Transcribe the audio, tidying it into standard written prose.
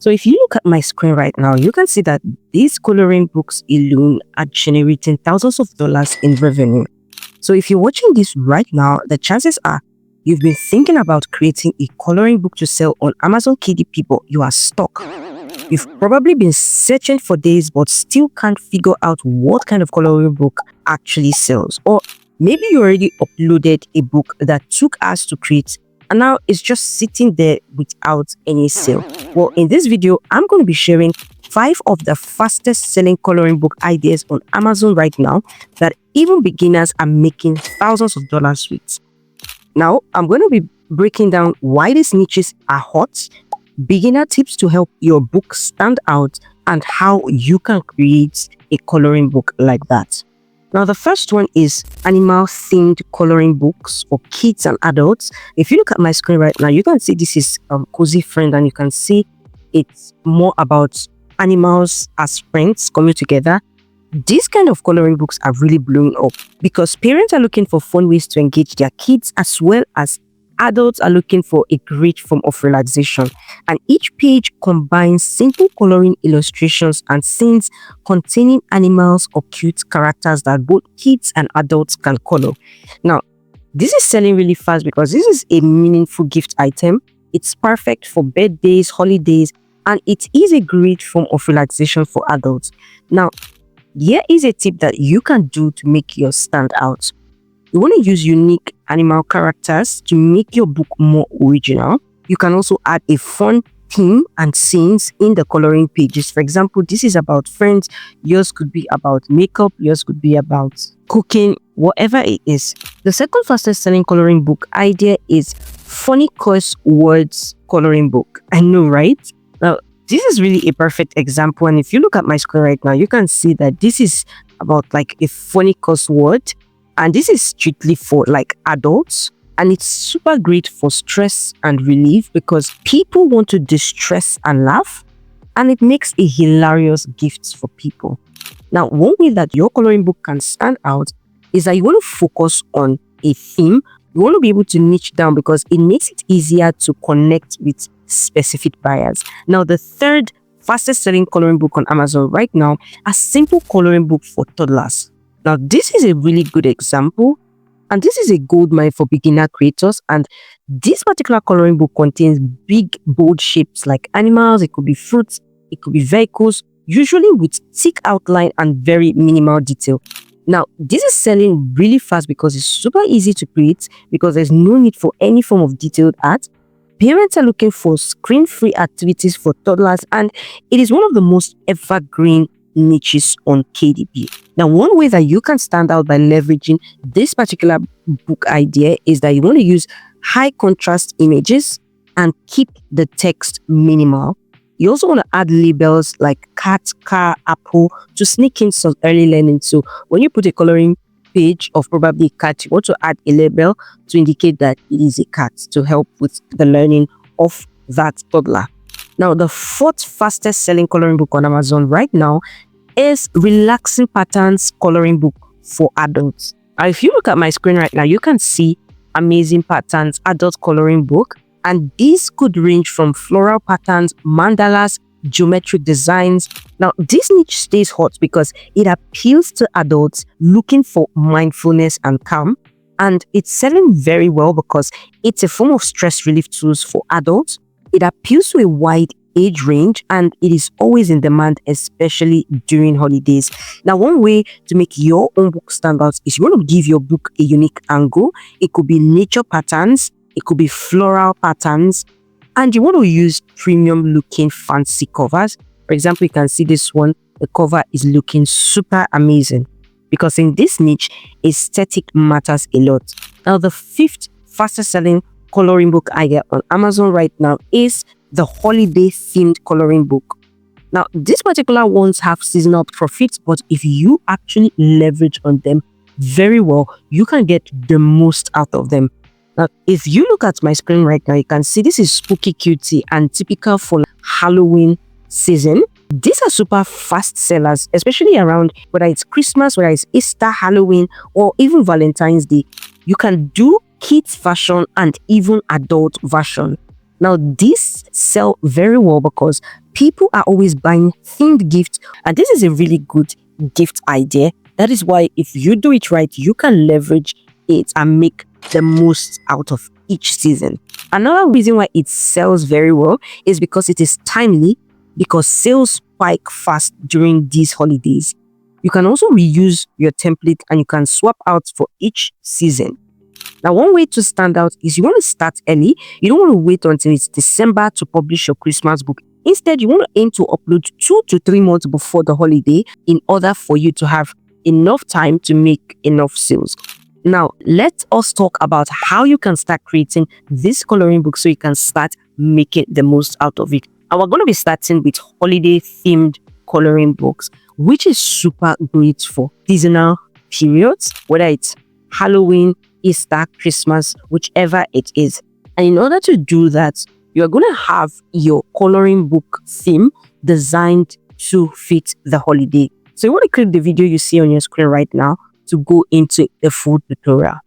So if you look at my screen right now, you can see that these coloring books alone are generating thousands of dollars in revenue. So if you're watching this right now, the chances are you've been thinking about creating a coloring book to sell on Amazon KDP, but you are stuck. You've probably been searching for days but still can't figure out what kind of coloring book actually sells. Or maybe you already uploaded a book that took us to create and now it's just sitting there without any sale. Well, in this video, I'm going to be sharing 5 of the fastest selling coloring book ideas on Amazon right now that even beginners are making thousands of dollars with. Now, I'm going to be breaking down why these niches are hot, beginner tips to help your book stand out, and how you can create a coloring book like that. Now, the first one is animal-themed coloring books for kids and adults. If you look at my screen right now, you can see this is Cozy Friend, and you can see it's more about animals as friends coming together. These kind of coloring books are really blowing up because parents are looking for fun ways to engage their kids, as well as adults are looking for a great form of relaxation. And each page combines simple coloring illustrations and scenes containing animals or cute characters that both kids and adults can color. Now, this is selling really fast because this is a meaningful gift item. It's perfect for birthdays, holidays, and it is a great form of relaxation for adults. Now, here is a tip that you can do to make yours stand out. You want to use unique animal characters to make your book more original. You can also add a fun theme and scenes in the coloring pages. For example, this is about friends. Yours could be about makeup. Yours could be about cooking, whatever it is. The second fastest selling coloring book idea is funny curse words coloring book. I know, right? Now, this is really a perfect example. And if you look at my screen right now, you can see that this is about like a funny curse word. And this is strictly for like adults, and it's super great for stress and relief because people want to distress and laugh, and it makes a hilarious gift for people. Now, one way that your coloring book can stand out is that you want to focus on a theme. You want to be able to niche down because it makes it easier to connect with specific buyers. Now, the third fastest selling coloring book on Amazon right now, a simple coloring book for toddlers. Now, this is a really good example, and this is a goldmine for beginner creators. And this particular coloring book contains big, bold shapes like animals, it could be fruits, it could be vehicles, usually with thick outline and very minimal detail. Now, this is selling really fast because it's super easy to create because there's no need for any form of detailed art. Parents are looking for screen-free activities for toddlers, and it is one of the most evergreen niches on KDP. Now, one way that you can stand out by leveraging this particular book idea is that you want to use high contrast images and keep the text minimal. You also want to add labels like cat, car, apple to sneak in some early learning. So when you put a coloring page of probably a cat, you want to add a label to indicate that it is a cat to help with the learning of that toddler. Now, the fourth fastest selling coloring book on Amazon right now is Relaxing Patterns coloring book for adults. Now, if you look at my screen right now, you can see Amazing Patterns adult coloring book. And these could range from floral patterns, mandalas, geometric designs. Now, this niche stays hot because it appeals to adults looking for mindfulness and calm. And it's selling very well because it's a form of stress relief tools for adults. It appeals to a wide age range and it is always in demand, especially during holidays. Now, one way to make your own book stand out is you want to give your book a unique angle. It could be nature patterns, it could be floral patterns, and you want to use premium looking fancy covers. For example, you can see this one. The cover is looking super amazing because in this niche, aesthetic matters a lot. Now, the fifth fastest selling coloring book idea on Amazon right now is the holiday themed coloring book. Now, these particular ones have seasonal profits, but if you actually leverage on them very well, you can get the most out of them. Now, if you look at my screen right now, you can see this is spooky cutie and typical for Halloween season. These are super fast sellers, especially around whether it's Christmas, whether it's Easter, Halloween, or even Valentine's Day. You can do kids version and even adult version. Now, these sell very well because people are always buying themed gifts, and this is a really good gift idea. That is why if you do it right, you can leverage it and make the most out of each season. Another reason why it sells very well is because it is timely, because sales spike fast during these holidays. You can also reuse your template and you can swap out for each season. Now, one way to stand out is you want to start early. You don't want to wait until it's December to publish your Christmas book. Instead, you want to aim to upload 2 to 3 months before the holiday in order for you to have enough time to make enough sales. Now, let us talk about how you can start creating this coloring book so you can start making the most out of it. And we're going to be starting with holiday themed coloring books, which is super great for seasonal periods, whether it's Halloween, Easter, Christmas, whichever it is. And in order to do that, you're going to have your coloring book theme designed to fit the holiday. So you want to click the video you see on your screen right now to go into the full tutorial.